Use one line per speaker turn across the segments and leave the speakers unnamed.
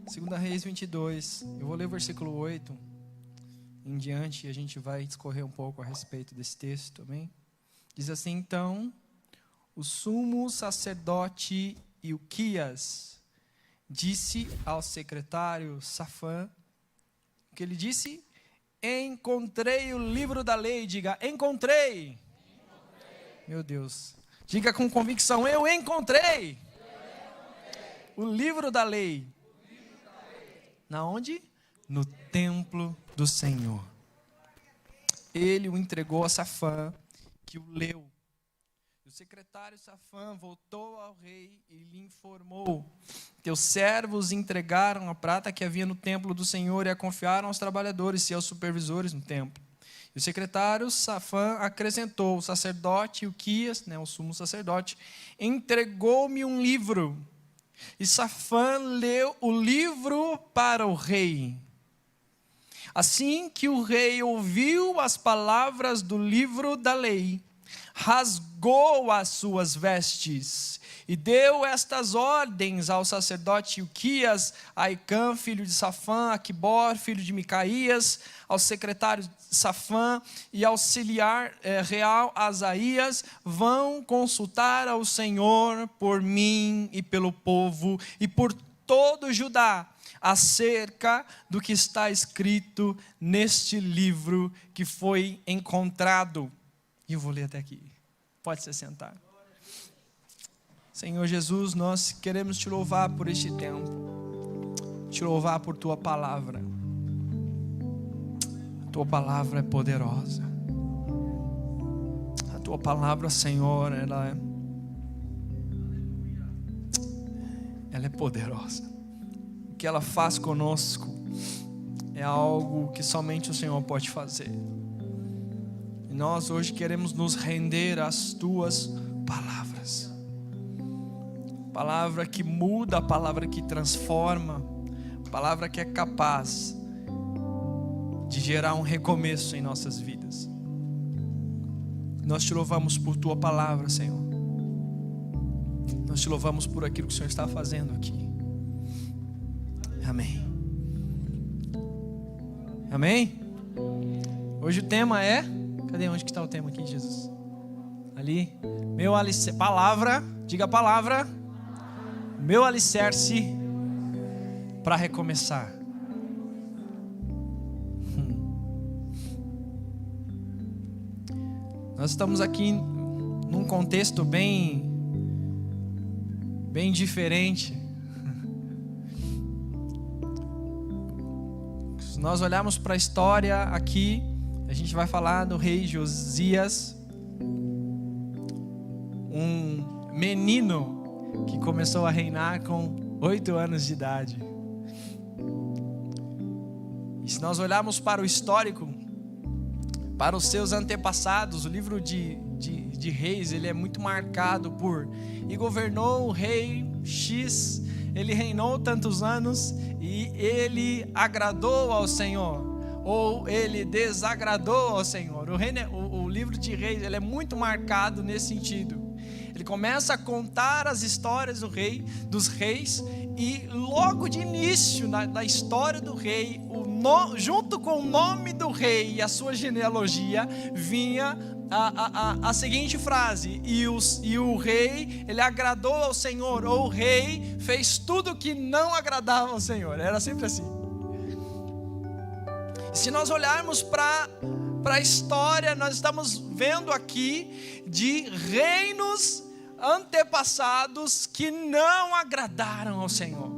2 Reis 22, eu vou ler o versículo 8 em diante e a gente vai discorrer um pouco a respeito desse texto, amém? Diz assim: então, o sumo sacerdote Ilquias disse ao secretário Safã, o que ele disse? Encontrei o livro da lei. Diga, encontrei. Meu Deus, diga com convicção, eu encontrei o livro da lei. Na onde? No templo do Senhor. Ele o entregou a Safã, que o leu. O secretário Safã voltou ao rei e lhe informou: teus servos entregaram a prata que havia no templo do Senhor e a confiaram aos trabalhadores e aos supervisores no templo. E o secretário Safã acrescentou: o sacerdote Ilquias, o sumo sacerdote, entregou-me um livro. E Safã leu o livro para o rei. Assim que o rei ouviu as palavras do livro da lei, rasgou as suas vestes e deu estas ordens ao sacerdote Ilquias, a Aicã, filho de Safã, a Aquibor, filho de Micaías, ao secretário Safã e auxiliar real Asaías: vão consultar ao Senhor por mim e pelo povo e por todo Judá, acerca do que está escrito neste livro que foi encontrado. E eu vou ler até aqui. Pode se sentar. Senhor Jesus, nós queremos te louvar por este tempo. Te louvar por tua palavra. A tua palavra é poderosa. A tua palavra, Senhor, ela é poderosa. O que ela faz conosco é algo que somente o Senhor pode fazer. E nós hoje queremos nos render às tuas palavras. Palavra que muda, palavra que transforma, palavra que é capaz de gerar um recomeço em nossas vidas. Nós te louvamos por tua palavra, Senhor. Nós te louvamos por aquilo que o Senhor está fazendo aqui. Amém. Amém? Hoje o tema é... Cadê? Onde que está o tema aqui, Jesus? Ali. Meu alicerce. Palavra. Diga a palavra. Meu alicerce para recomeçar. Nós estamos aqui num contexto bem diferente. Se nós olharmos para a história aqui, a gente vai falar do rei Josias, um menino que começou a reinar com 8 anos de idade. E se nós olharmos para o histórico, para os seus antepassados, o livro de Reis, ele é muito marcado por... E governou o rei X, ele reinou tantos anos e ele agradou ao Senhor, ou ele desagradou ao Senhor. O livro de Reis, ele é muito marcado nesse sentido. Ele começa a contar as histórias dos reis, e logo de início na história do rei, junto com o nome do rei e a sua genealogia, vinha a seguinte frase: e o rei, ele agradou ao Senhor, ou o rei fez tudo que não agradava ao Senhor. Era sempre assim. Se nós olharmos para a história, nós estamos vendo aqui de reinos antepassados que não agradaram ao Senhor.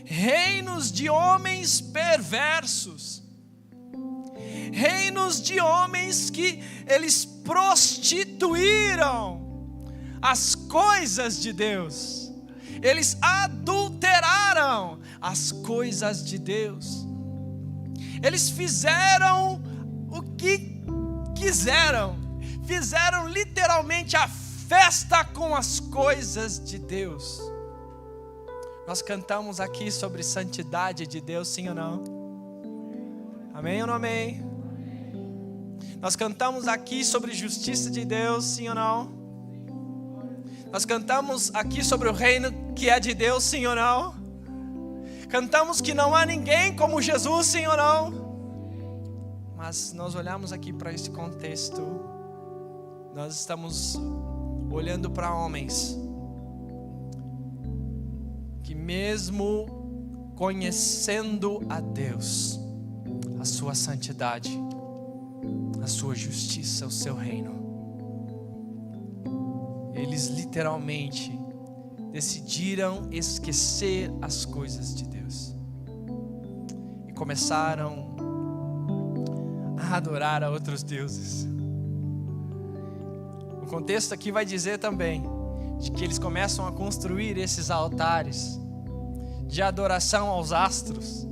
Reinos de homens perversos. Reinos de homens que eles prostituíram as coisas de Deus. Eles adulteraram as coisas de Deus. Eles fizeram o que quiseram. Fizeram literalmente a festa com as coisas de Deus. Nós cantamos aqui sobre santidade de Deus, sim ou não? Amém ou não amém? Nós cantamos aqui sobre justiça de Deus, sim ou não? Nós cantamos aqui sobre o reino que é de Deus, sim ou não? Cantamos que não há ninguém como Jesus, sim ou não? Mas nós olhamos aqui para esse contexto, nós estamos olhando para homens que mesmo conhecendo a Deus, a sua santidade, a sua justiça, o seu reino, eles literalmente decidiram esquecer as coisas de Deus e começaram a adorar a outros deuses. O contexto aqui vai dizer também de que eles começam a construir esses altares de adoração aos astros.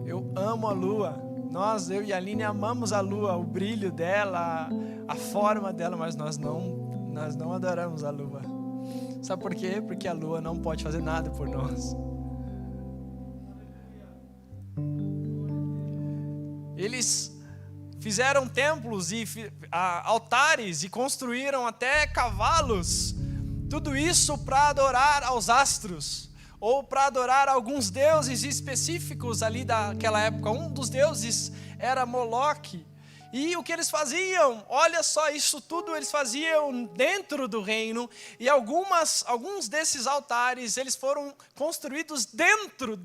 Eu amo a lua. Eu e a Aline amamos a lua, o brilho dela, a forma dela, mas nós não adoramos a lua. Sabe por quê? Porque a lua não pode fazer nada por nós. Eles fizeram templos e altares e construíram até cavalos, tudo isso para adorar aos astros, ou para adorar alguns deuses específicos ali daquela época. Um dos deuses era Moloque. E o que eles faziam? Olha só, isso tudo eles faziam dentro do reino. E alguns desses altares, eles foram construídos dentro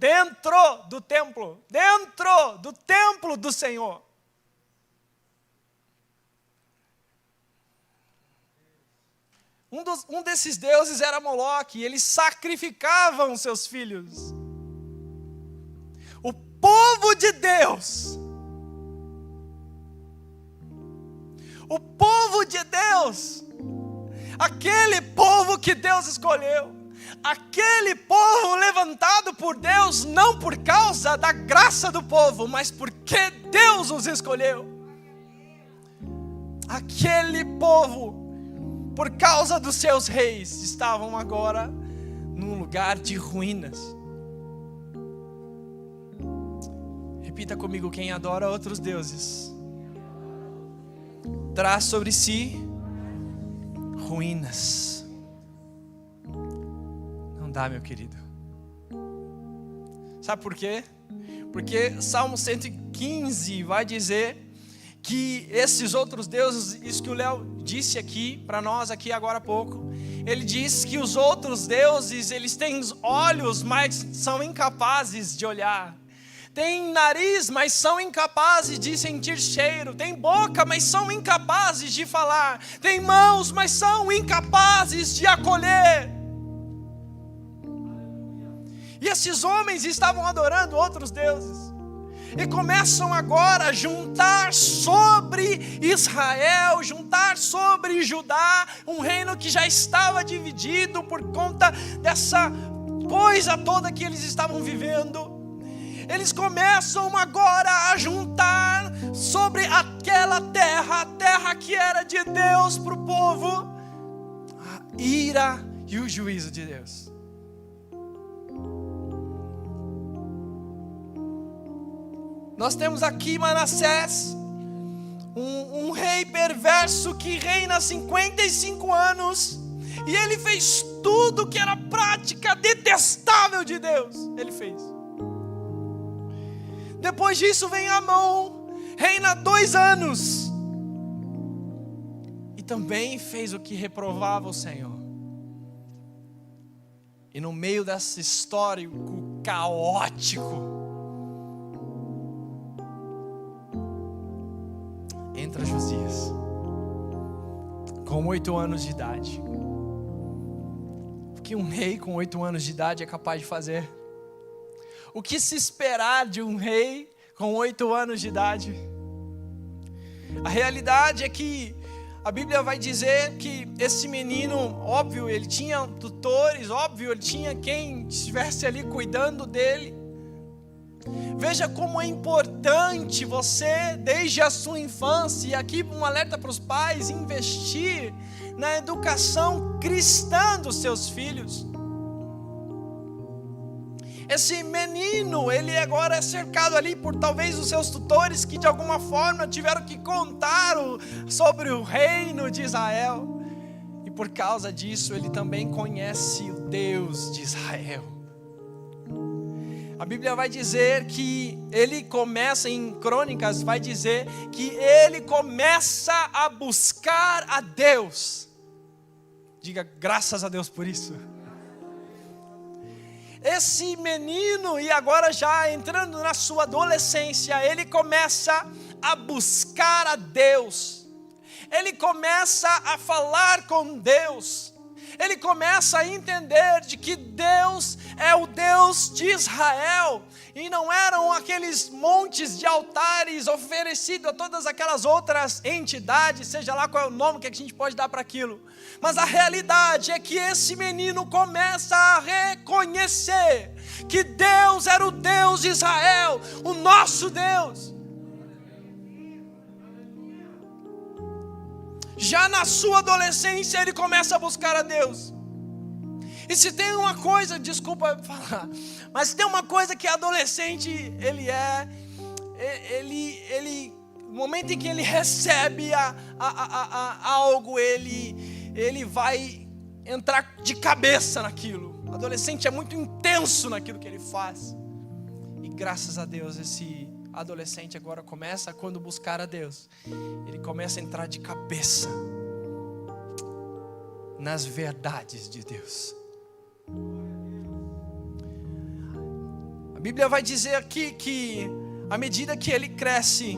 do templo. Dentro do templo do Senhor. Um desses deuses era Moloque. Eles sacrificavam seus filhos. O povo de Deus, o povo de Deus, aquele povo que Deus escolheu, aquele povo levantado por Deus, não por causa da graça do povo, mas porque Deus os escolheu. Aquele povo, por causa dos seus reis, estavam agora num lugar de ruínas. Repita comigo: quem adora outros deuses traz sobre si ruínas. Não dá, meu querido. Sabe por quê? Porque Salmo 115 vai dizer que esses outros deuses, isso que o Léo disse aqui para nós aqui agora há pouco, ele diz que os outros deuses, eles têm olhos, mas são incapazes de olhar. Tem nariz, mas são incapazes de sentir cheiro. Tem boca, mas são incapazes de falar. Tem mãos, mas são incapazes de acolher. E esses homens estavam adorando outros deuses. E começam agora a juntar sobre Israel, juntar sobre Judá, um reino que já estava dividido por conta dessa coisa toda que eles estavam vivendo. Eles começam agora a juntar sobre aquela terra, a terra que era de Deus para o povo, a ira e o juízo de Deus. Nós temos aqui Manassés, um rei perverso que reina há 55 anos, e ele fez tudo que era prática detestável de Deus. Ele fez. Depois disso vem Amon, reina 2 anos, e também fez o que reprovava o Senhor. E no meio desse histórico caótico, entra Josias, com 8 anos de idade. O que um rei com 8 anos de idade é capaz de fazer? O que se esperar de um rei com 8 anos de idade? A realidade é que a Bíblia vai dizer que esse menino, óbvio, ele tinha tutores, óbvio, ele tinha quem estivesse ali cuidando dele. Veja como é importante você, desde a sua infância, e aqui um alerta para os pais, investir na educação cristã dos seus filhos. Esse menino, ele agora é cercado ali por talvez os seus tutores que de alguma forma tiveram que contar sobre o reino de Israel. E por causa disso, ele também conhece o Deus de Israel. A Bíblia vai dizer que ele começa, em Crônicas, vai dizer que ele começa a buscar a Deus. Diga graças a Deus por isso. Esse menino, e agora já entrando na sua adolescência, ele começa a buscar a Deus. Ele começa a falar com Deus. Ele começa a entender de que Deus é o Deus de Israel. E não eram aqueles montes de altares oferecidos a todas aquelas outras entidades, seja lá qual é o nome que a gente pode dar para aquilo. Mas a realidade é que esse menino começa a reconhecer que Deus era o Deus de Israel, o nosso Deus. Já na sua adolescência ele começa a buscar a Deus. E se tem uma coisa, desculpa falar, mas se tem uma coisa que adolescente no momento em que ele recebe algo, ele vai entrar de cabeça naquilo. O adolescente é muito intenso naquilo que ele faz. E graças a Deus esse adolescente agora começa, quando buscar a Deus, ele começa a entrar de cabeça nas verdades de Deus. A Bíblia vai dizer aqui que à medida que ele cresce,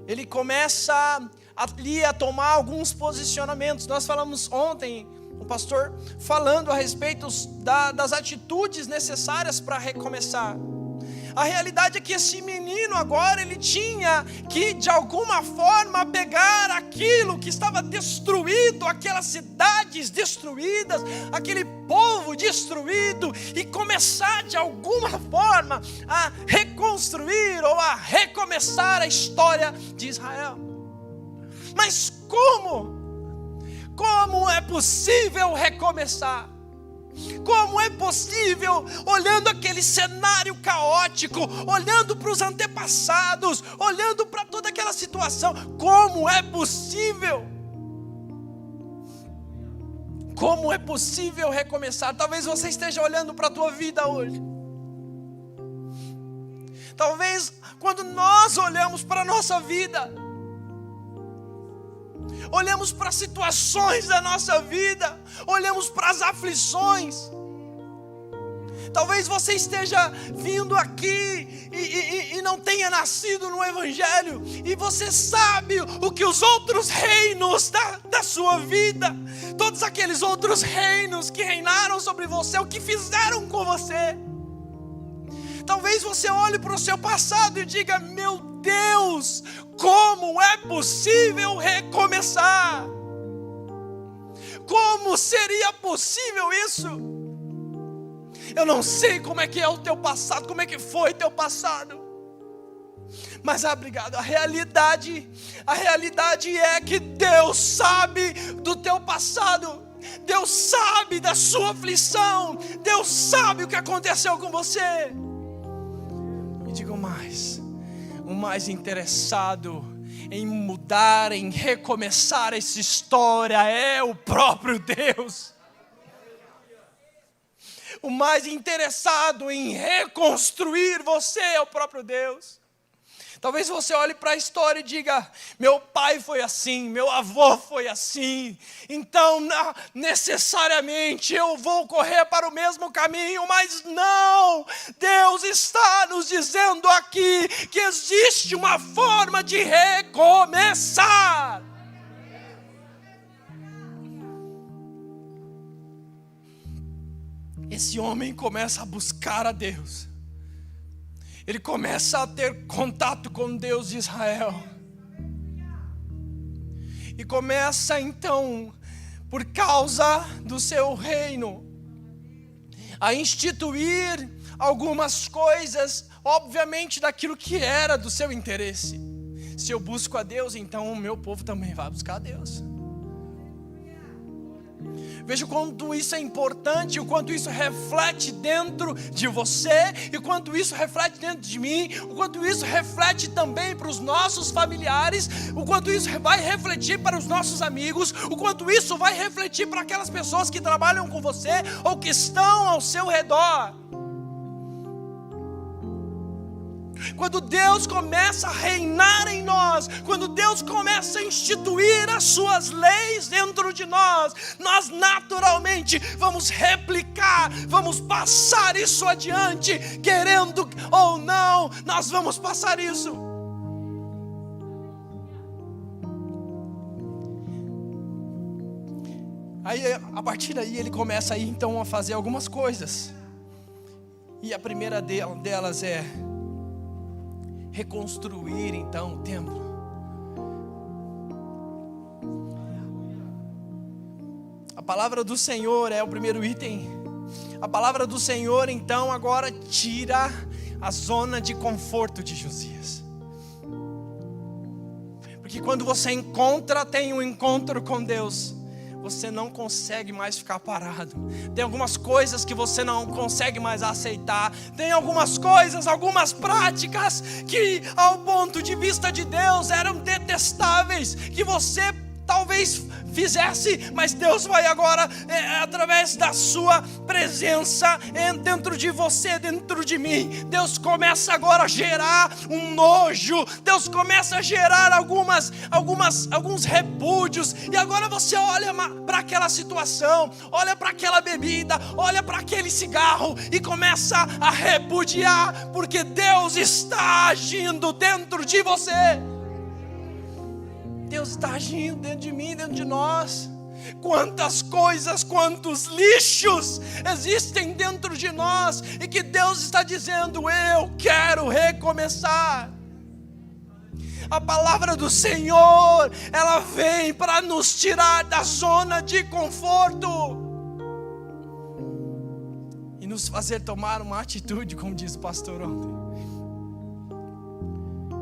ele começa ali a tomar alguns posicionamentos. Nós falamos ontem, o pastor falando a respeito das atitudes necessárias para recomeçar. A realidade é que esse menino agora, ele tinha que de alguma forma pegar aquilo que estava destruído, aquelas cidades destruídas, aquele povo destruído, e começar de alguma forma a reconstruir ou a recomeçar a história de Israel. Mas como? Como é possível recomeçar? Como é possível, olhando aquele cenário caótico, olhando para os antepassados, olhando para toda aquela situação, como é possível? Como é possível recomeçar? Talvez você esteja olhando para a tua vida hoje. Talvez quando nós olhamos para a nossa vida, olhamos para as situações da nossa vida, olhamos para as aflições. Talvez você esteja vindo aqui e não tenha nascido no Evangelho, e você sabe o que os outros reinos da sua vida, todos aqueles outros reinos que reinaram sobre você, o que fizeram com você. Talvez você olhe para o seu passado e diga: meu Deus, como é possível recomeçar? Como seria possível isso? Eu não sei como é que é o teu passado, como é que foi teu passado. Mas obrigado, a realidade é que Deus sabe do teu passado. Deus sabe da sua aflição. Deus sabe o que aconteceu com você. E digo mais, o mais interessado em mudar, em recomeçar essa história é o próprio Deus. O mais interessado em reconstruir você é o próprio Deus. Talvez você olhe para a história e diga: meu pai foi assim, meu avô foi assim, então necessariamente eu vou correr para o mesmo caminho. Mas não, Deus está nos dizendo aqui que existe uma forma de recomeçar. Esse homem começa a buscar a Deus. Ele começa a ter contato com Deus de Israel. E começa então, por causa do seu reino, a instituir algumas coisas, obviamente daquilo que era do seu interesse. Se eu busco a Deus, então o meu povo também vai buscar a Deus. Veja o quanto isso é importante, o quanto isso reflete dentro de você, e o quanto isso reflete dentro de mim, o quanto isso reflete também para os nossos familiares, o quanto isso vai refletir para os nossos amigos, o quanto isso vai refletir para aquelas pessoas que trabalham com você ou que estão ao seu redor. Quando Deus começa a reinar em nós, quando Deus começa a instituir as suas leis dentro de nós, nós naturalmente vamos replicar, vamos passar isso adiante, querendo ou não, nós vamos passar isso. Aí, a partir daí, ele começa aí então a fazer algumas coisas, e a primeira delas é reconstruir então o templo. A palavra do Senhor é o primeiro item. A palavra do Senhor então agora tira a zona de conforto de Josias. Porque quando você tem um encontro com Deus, você não consegue mais ficar parado. Tem algumas coisas que você não consegue mais aceitar. Tem algumas coisas, algumas práticas que ao ponto de vista de Deus eram detestáveis, que você talvez fizesse, mas Deus vai agora, através da sua presença dentro de você, dentro de mim, Deus começa agora a gerar um nojo, Deus começa a gerar alguns repúdios, e agora você olha para aquela situação, olha para aquela bebida, olha para aquele cigarro, e começa a repudiar, porque Deus está agindo dentro de você. Deus está agindo dentro de mim, dentro de nós. Quantas coisas, quantos lixos existem dentro de nós, e que Deus está dizendo: eu quero recomeçar. A palavra do Senhor, ela vem para nos tirar da zona de conforto e nos fazer tomar uma atitude, como diz o pastor ontem.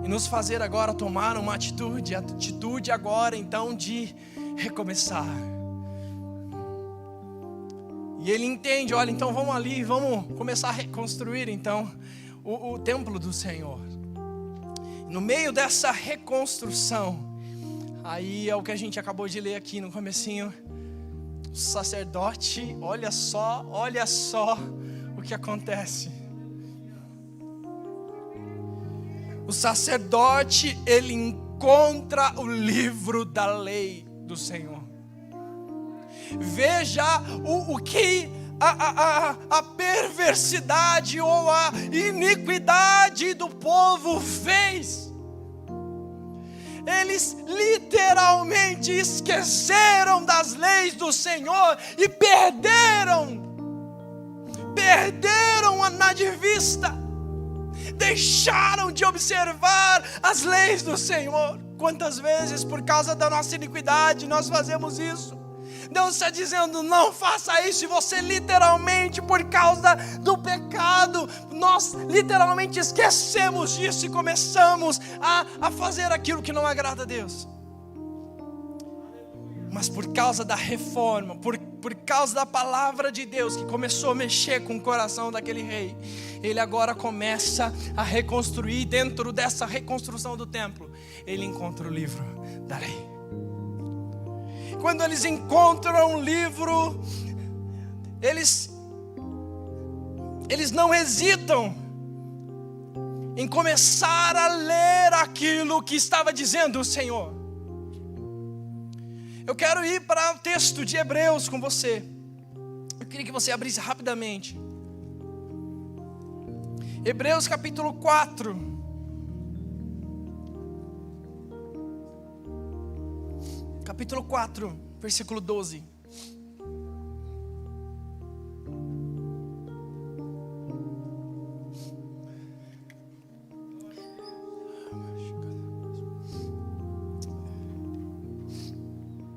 E nos fazer agora tomar uma atitude agora então de recomeçar. E ele entende, olha, então vamos ali, vamos começar a reconstruir então o templo do Senhor. No meio dessa reconstrução, aí é o que a gente acabou de ler aqui no comecinho, o sacerdote, olha só o que acontece. O sacerdote, ele encontra o livro da lei do Senhor. Veja o que a perversidade ou a iniquidade do povo fez. Eles literalmente esqueceram das leis do Senhor e perderam de vista. Deixaram de observar as leis do Senhor. Quantas vezes por causa da nossa iniquidade nós fazemos isso? Deus está dizendo: não faça isso. E você literalmente, por causa do pecado, nós literalmente esquecemos disso e começamos a fazer aquilo que não agrada a Deus. Mas por causa da reforma, por causa da palavra de Deus que começou a mexer com o coração daquele rei, ele agora começa a reconstruir. Dentro dessa reconstrução do templo, ele encontra o livro da lei. Quando eles encontram o livro, eles não hesitam em começar a ler aquilo que estava dizendo o Senhor. Eu quero ir para o texto de Hebreus com você. Eu queria que você abrisse rapidamente. Hebreus capítulo 4. Capítulo 4, versículo 12.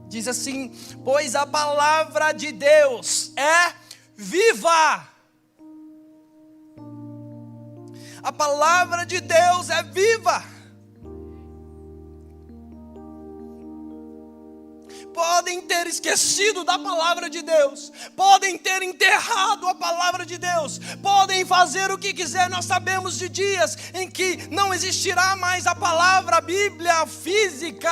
Diz assim: pois a palavra de Deus é viva. A palavra de Deus é viva. podem ter esquecido da palavra de Deus, podem ter enterrado a palavra de Deus, podem fazer o que quiser. Nós sabemos de dias em que não existirá mais a palavra, a Bíblia física,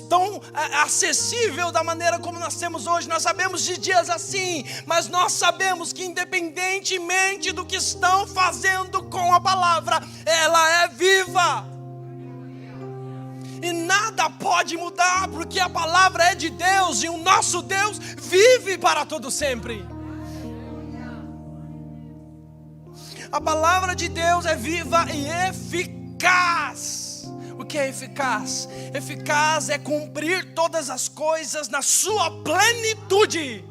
tão acessível da maneira como nós temos hoje. Nós sabemos de dias assim, mas nós sabemos que independentemente do que estão fazendo com a palavra, ela é viva. E nada pode mudar, porque a palavra é de Deus e o nosso Deus vive para todo sempre. A palavra de Deus é viva e eficaz. O que é eficaz? Eficaz é cumprir todas as coisas na sua plenitude,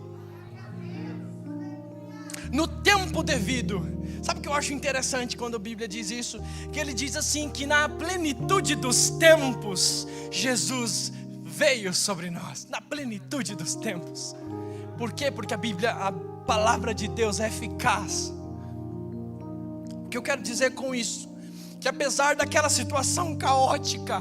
no tempo devido. Sabe o que eu acho interessante quando a Bíblia diz isso? Que ele diz assim, que na plenitude dos tempos, Jesus veio sobre nós. Na plenitude dos tempos. Por quê? Porque a palavra de Deus é eficaz. O que eu quero dizer com isso? Que apesar daquela situação caótica,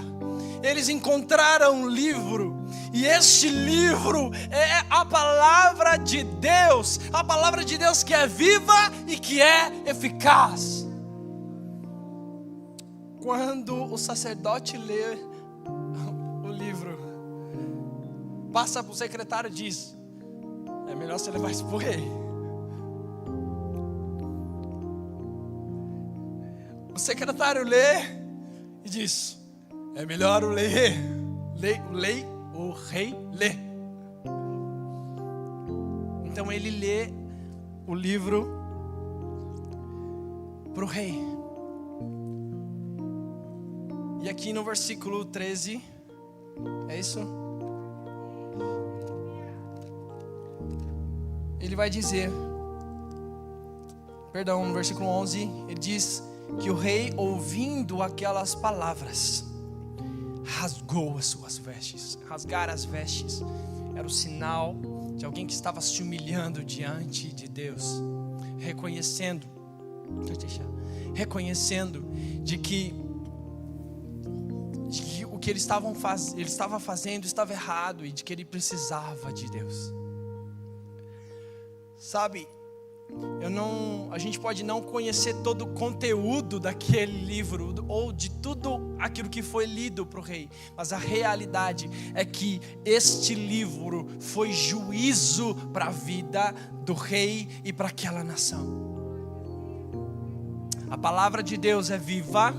eles encontraram um livro, e este livro é a palavra de Deus, a palavra de Deus que é viva e que é eficaz. Quando o sacerdote lê o livro, passa para o secretário e diz: é melhor você levar isso para o rei. O secretário lê e diz: é melhor o rei ler. Então ele lê o livro para o rei. E aqui no versículo 13, é isso? Ele vai dizer, no versículo 11, ele diz que o rei, ouvindo aquelas palavras, rasgou as suas vestes. Rasgar as vestes era o sinal de alguém que estava se humilhando diante de Deus, reconhecendo de que o que ele estava fazendo estava errado, e de que ele precisava de Deus. Sabe, a gente pode não conhecer todo o conteúdo daquele livro, ou de tudo aquilo que foi lido para o rei, mas a realidade é que este livro foi juízo para a vida do rei e para aquela nação. A palavra de Deus é viva,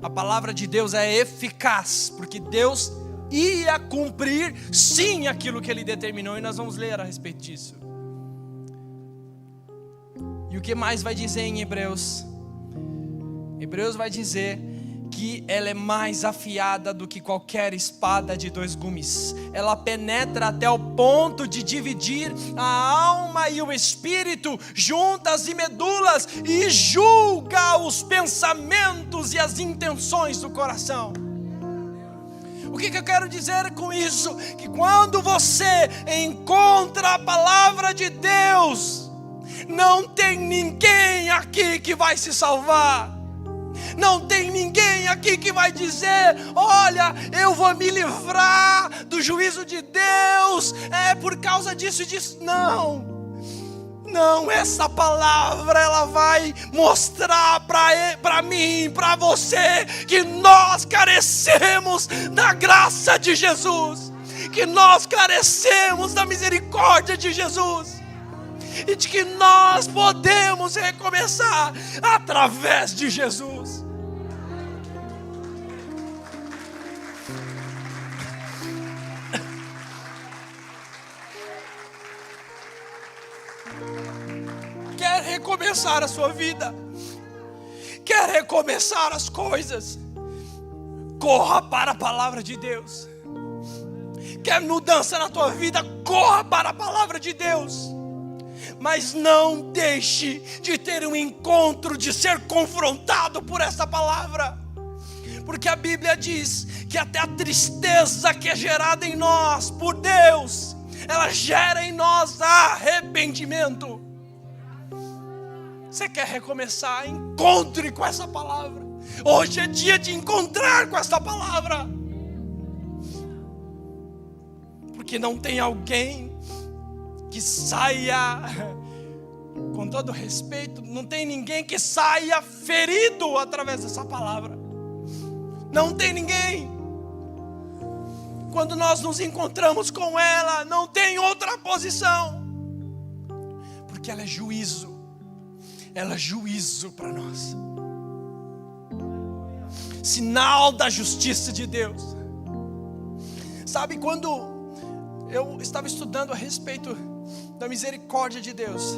a palavra de Deus é eficaz, porque Deus ia cumprir sim aquilo que Ele determinou, e nós vamos ler a respeito disso. E o que mais vai dizer em Hebreus? Hebreus vai dizer que ela é mais afiada do que qualquer espada de dois gumes. Ela penetra até o ponto de dividir a alma e o espírito, juntas e medulas, e julga os pensamentos e as intenções do coração. O que eu quero dizer com isso? Que quando você encontra a palavra de Deus, não tem ninguém aqui que vai se salvar. Não tem ninguém aqui que vai dizer: olha, eu vou me livrar do juízo de Deus, é por causa disso e disso. Não, essa palavra ela vai mostrar para mim, para você, que nós carecemos da graça de Jesus, que nós carecemos da misericórdia de Jesus, e de que nós podemos recomeçar através de Jesus. Quer recomeçar a sua vida? Quer recomeçar as coisas? Corra para a palavra de Deus. Quer mudança na tua vida? Corra para a palavra de Deus. Mas não deixe de ter um encontro, de ser confrontado por essa palavra. Porque a Bíblia diz que até a tristeza que é gerada em nós por Deus, ela gera em nós arrependimento. Você quer recomeçar? Encontre com essa palavra. Hoje é dia de encontrar com essa palavra. porque não tem alguém que saia, com todo respeito, não tem ninguém que saia ferido através dessa palavra. Não tem ninguém. Quando nós nos encontramos com ela, não tem outra posição, porque ela é juízo. Ela é juízo para nós. Sinal da justiça de Deus. Sabe, quando eu estava estudando a respeito da misericórdia de Deus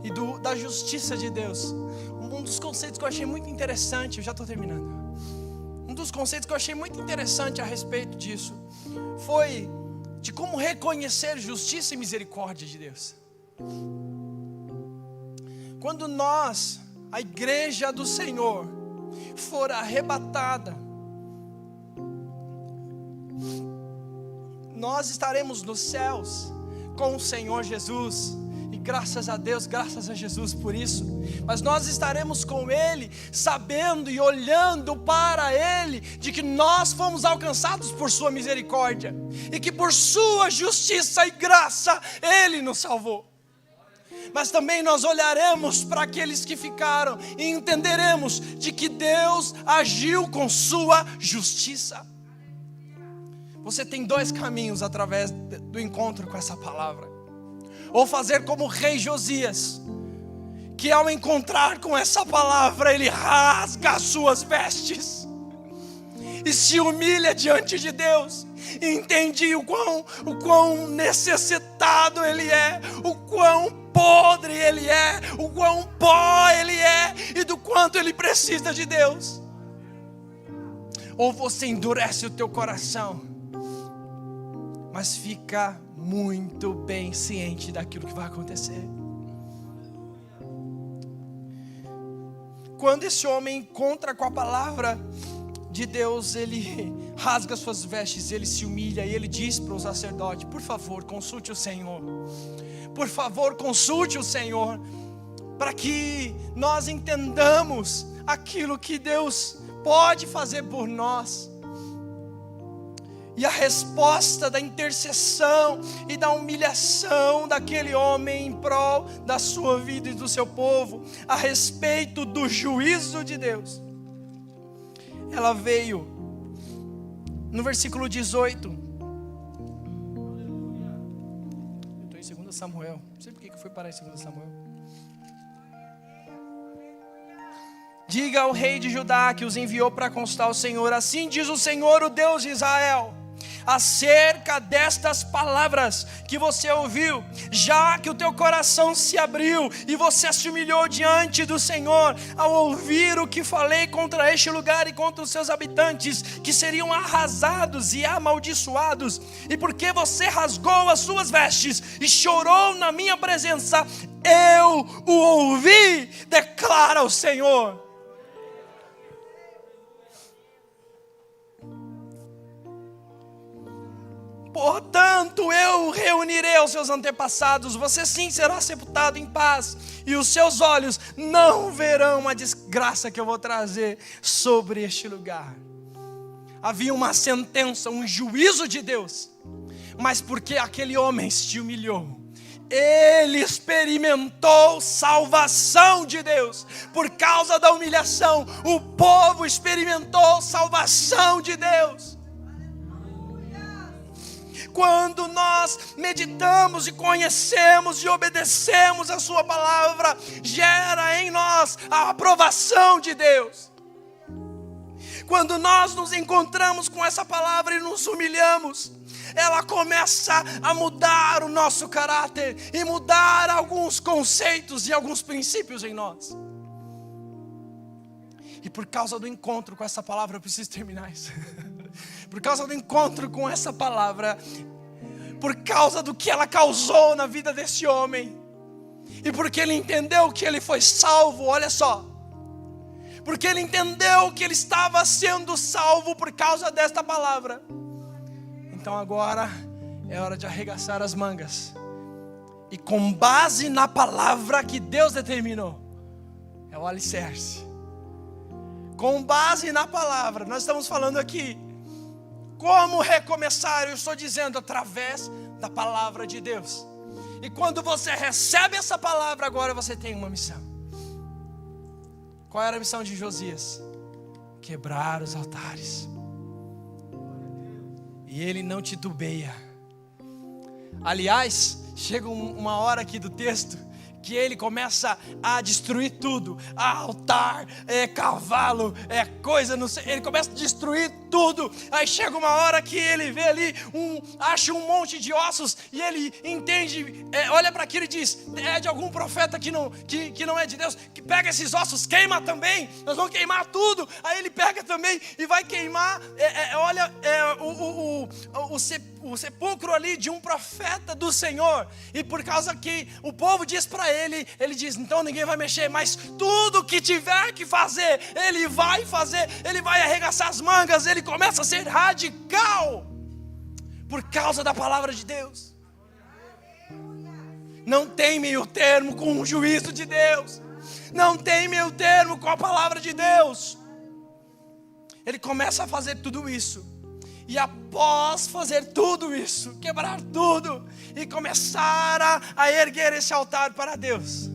e da justiça de Deus, um dos conceitos que eu achei muito interessante, eu já estou terminando. Um dos conceitos que eu achei muito interessante a respeito disso foi de como reconhecer justiça e misericórdia de Deus. Quando nós, a igreja do Senhor, for arrebatada, nós estaremos nos céus com o Senhor Jesus. E graças a Deus, graças a Jesus por isso. Mas nós estaremos com Ele, sabendo e olhando para Ele, de que nós fomos alcançados por Sua misericórdia, e que por Sua justiça e graça Ele nos salvou. Mas também nós olharemos para aqueles que ficaram e entenderemos de que Deus agiu com Sua justiça. Você tem dois caminhos através do encontro com essa palavra. Ou fazer como o rei Josias, que ao encontrar com essa palavra, ele rasga as suas vestes e se humilha diante de Deus. E entende o quão necessitado ele é, o quão podre ele é, o quão pó ele é, e do quanto ele precisa de Deus. Ou você endurece o teu coração, mas fica muito bem ciente daquilo que vai acontecer. Quando esse homem encontra com a palavra de Deus, ele rasga suas vestes, ele se humilha e ele diz para o sacerdote: por favor, consulte o Senhor. Por favor, consulte o Senhor, para que nós entendamos aquilo que Deus pode fazer por nós. E a resposta da intercessão e da humilhação daquele homem em prol da sua vida e do seu povo, a respeito do juízo de Deus, ela veio no versículo 18. Eu estou em 2 Samuel. Não sei por que eu fui parar em 2 Samuel. Diga ao rei de Judá que os enviou para consultar o Senhor: assim diz o Senhor, o Deus de Israel, acerca destas palavras que você ouviu, já que o teu coração se abriu e você se humilhou diante do Senhor ao ouvir o que falei contra este lugar e contra os seus habitantes, que seriam arrasados e amaldiçoados, e porque você rasgou as suas vestes e chorou na minha presença, eu o ouvi, declara o Senhor. Portanto, eu reunirei aos seus antepassados, você sim será sepultado em paz, e os seus olhos não verão a desgraça que eu vou trazer sobre este lugar. Havia uma sentença, um juízo de Deus, mas porque aquele homem se humilhou, ele experimentou salvação de Deus. Por causa da humilhação, o povo experimentou salvação de Deus. Quando nós meditamos e conhecemos e obedecemos a sua palavra, gera em nós a aprovação de Deus. Quando nós nos encontramos com essa palavra e nos humilhamos, ela começa a mudar o nosso caráter e mudar alguns conceitos e alguns princípios em nós. E por causa do encontro com essa palavra, eu preciso terminar isso. Por causa do encontro com essa palavra, por causa do que ela causou na vida desse homem, e porque ele entendeu que ele foi salvo, olha só, porque ele entendeu que ele estava sendo salvo por causa desta palavra. Então agora é hora de arregaçar as mangas, e com base na palavra que Deus determinou, é o alicerce. Com base na palavra, nós estamos falando aqui como recomeçar. Eu estou dizendo através da palavra de Deus. E quando você recebe essa palavra, agora você tem uma missão. Qual era a missão de Josias? Quebrar os altares. E ele não titubeia. Aliás, chega uma hora aqui do texto que ele começa a destruir tudo, altar, cavalo, coisa, não sei, ele começa a destruir tudo. Aí chega uma hora que ele vê ali, acha um monte de ossos, e ele entende, olha para aquilo e diz, é de algum profeta que não é de Deus, que pega esses ossos, queima também, nós vamos queimar tudo. Aí ele pega também e vai queimar, o sepulcro ali de um profeta do Senhor. E por causa que o povo diz para ele diz, então ninguém vai mexer, mas tudo que tiver que fazer, ele vai fazer, ele vai arregaçar as mangas, ele começa a ser radical, por causa da palavra de Deus. Não tem meio termo com o juízo de Deus, não tem meio termo com a palavra de Deus. Ele começa a fazer tudo isso, e após fazer tudo isso, quebrar tudo e começar a erguer esse altar para Deus,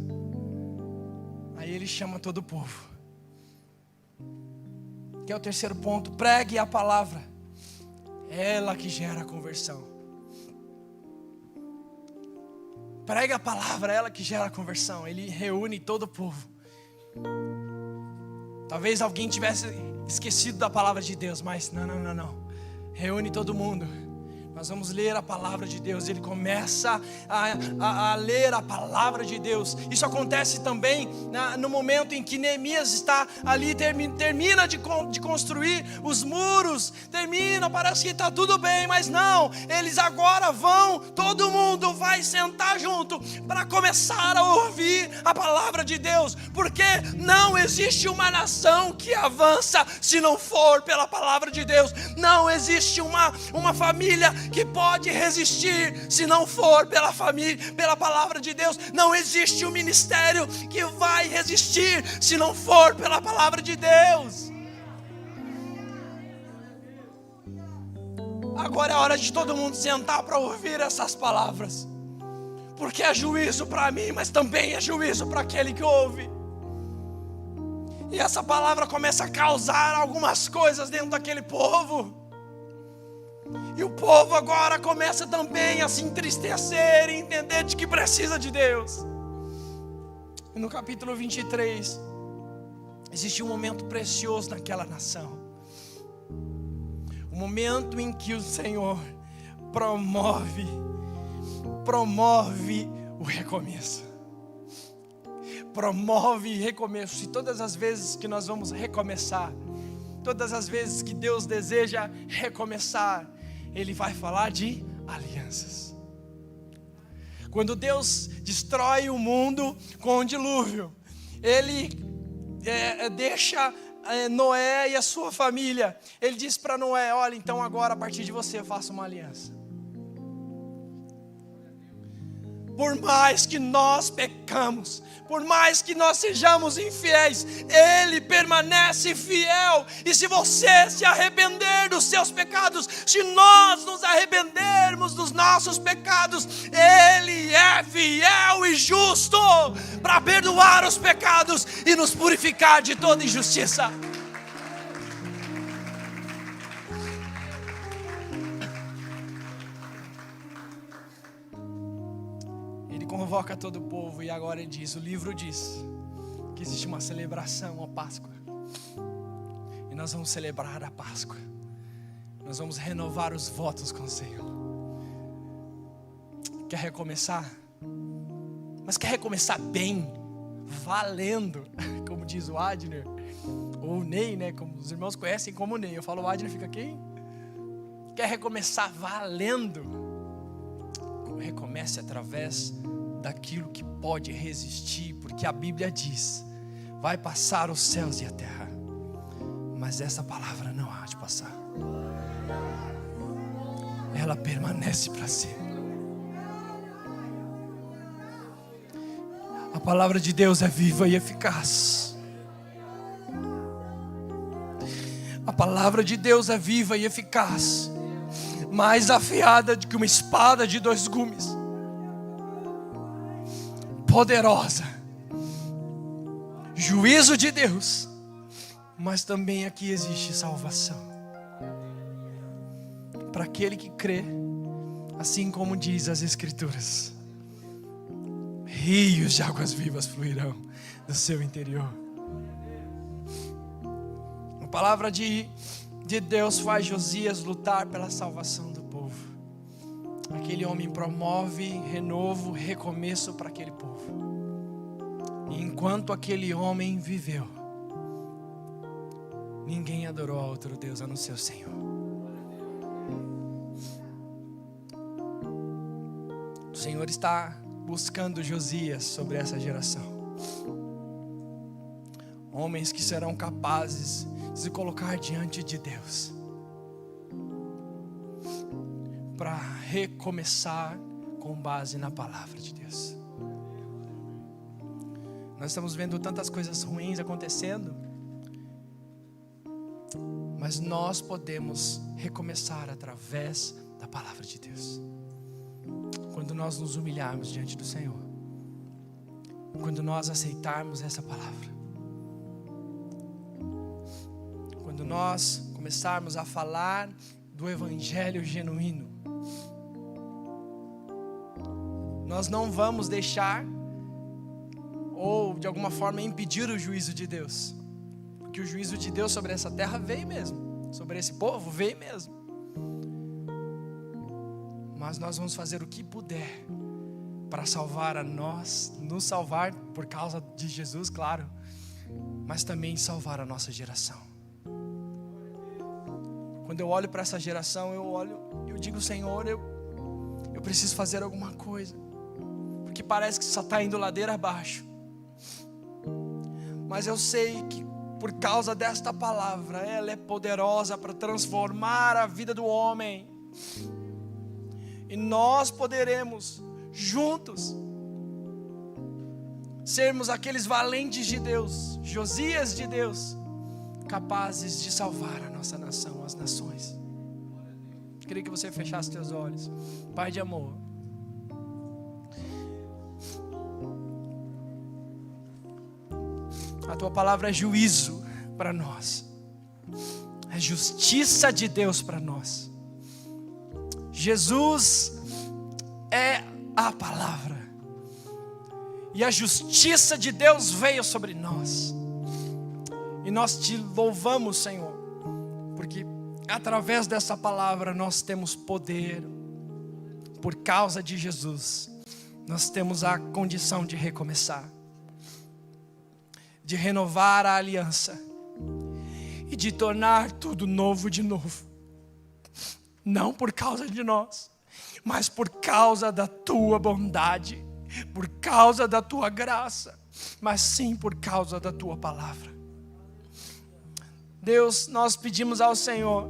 aí ele chama todo o povo, que é o terceiro ponto: pregue a palavra, ela que gera a conversão. Pregue a palavra, ela que gera a conversão. Ele reúne todo o povo. Talvez alguém tivesse esquecido da palavra de Deus, mas não. Reúne todo mundo. Nós vamos ler a palavra de Deus. Ele começa a ler a palavra de Deus. Isso acontece também no momento em que Neemias está ali, termina de construir os muros. Parece que está tudo bem, mas não. Eles agora todo mundo vai sentar junto para começar a ouvir a palavra de Deus. Porque não existe uma nação que avança se não for pela palavra de Deus. Não existe uma família que pode resistir se não for pela palavra de Deus. Não existe um ministério que vai resistir se não for pela palavra de Deus. Agora é hora de todo mundo sentar para ouvir essas palavras, porque é juízo para mim, mas também é juízo para aquele que ouve. E essa palavra começa a causar algumas coisas dentro daquele povo. E o povo agora começa também a se entristecer e entender de que precisa de Deus. E no capítulo 23, existe um momento precioso naquela nação. O momento em que o Senhor promove o recomeço. Promove recomeço. E todas as vezes que nós vamos recomeçar, todas as vezes que Deus deseja recomeçar, Ele vai falar de alianças. Quando Deus destrói o mundo com o dilúvio, Ele deixa Noé e a sua família. Ele diz para Noé: olha, então agora a partir de você eu faço uma aliança. Por mais que nós pecamos, por mais que nós sejamos infiéis, Ele permanece fiel. E se você se arrepender dos seus pecados, se nós nos arrependermos dos nossos pecados, Ele é fiel e justo para perdoar os pecados e nos purificar de toda injustiça. Convoca todo o povo e agora ele diz, o livro diz que existe uma celebração, a Páscoa. E nós vamos celebrar a Páscoa. Nós vamos renovar os votos com o Senhor. Quer recomeçar? Mas quer recomeçar bem, valendo, como diz o Adner, ou o Ney, né? Como os irmãos conhecem como Ney. Eu falo o Adner, fica quem? Quer recomeçar valendo? Recomece através daquilo que pode resistir, porque a Bíblia diz: vai passar os céus e a terra, mas essa palavra não há de passar. Ela permanece para sempre. A palavra de Deus é viva e eficaz. A palavra de Deus é viva e eficaz. mais afiada do que uma espada de 2 gumes, poderosa, juízo de Deus, mas também aqui existe salvação para aquele que crê, assim como diz as Escrituras: rios de águas vivas fluirão do seu interior. A palavra de Deus faz Josias lutar pela salvação do povo. Aquele homem promove renovo, recomeço para aquele povo. E enquanto aquele homem viveu, ninguém adorou a outro Deus a não ser o Senhor. O Senhor está buscando Josias sobre essa geração. Homens que serão capazes de se colocar diante de Deus para recomeçar com base na palavra de Deus. Nós estamos vendo tantas coisas ruins acontecendo, mas nós podemos recomeçar através da palavra de Deus. Quando nós nos humilharmos diante do Senhor, quando nós aceitarmos essa palavra, quando nós começarmos a falar do evangelho genuíno, nós não vamos deixar ou de alguma forma impedir o juízo de Deus, porque o juízo de Deus sobre essa terra veio mesmo, sobre esse povo veio mesmo. Mas nós vamos fazer o que puder para salvar a nós, nos salvar por causa de Jesus, claro, mas também salvar a nossa geração. Quando eu olho para essa geração, eu digo: Senhor, eu preciso fazer alguma coisa, porque parece que só está indo ladeira abaixo. Mas eu sei que por causa desta palavra, ela é poderosa para transformar a vida do homem. E nós poderemos, juntos, sermos aqueles valentes de Deus, Josias de Deus, capazes de salvar a nossa nação, as nações. Queria que você fechasse seus olhos. Pai de amor, a tua palavra é juízo para nós, é justiça de Deus para nós. Jesus é a palavra, e a justiça de Deus veio sobre nós. E nós te louvamos, Senhor, porque através dessa palavra nós temos poder. Por causa de Jesus, nós temos a condição de recomeçar, de renovar a aliança e de tornar tudo novo de novo. Não por causa de nós, mas por causa da tua bondade, por causa da tua graça, mas sim por causa da tua palavra. Deus, nós pedimos ao Senhor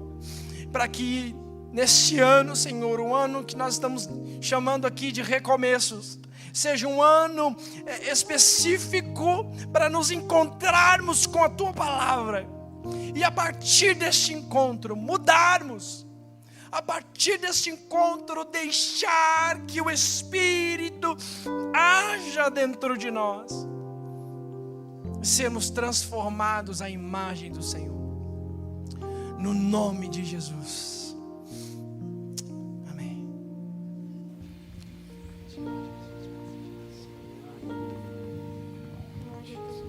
para que neste ano, Senhor, o ano que nós estamos chamando aqui de recomeços, seja um ano específico para nos encontrarmos com a tua palavra e a partir deste encontro mudarmos. A partir deste encontro, deixar que o Espírito haja dentro de nós, sermos transformados à imagem do Senhor, no nome de Jesus.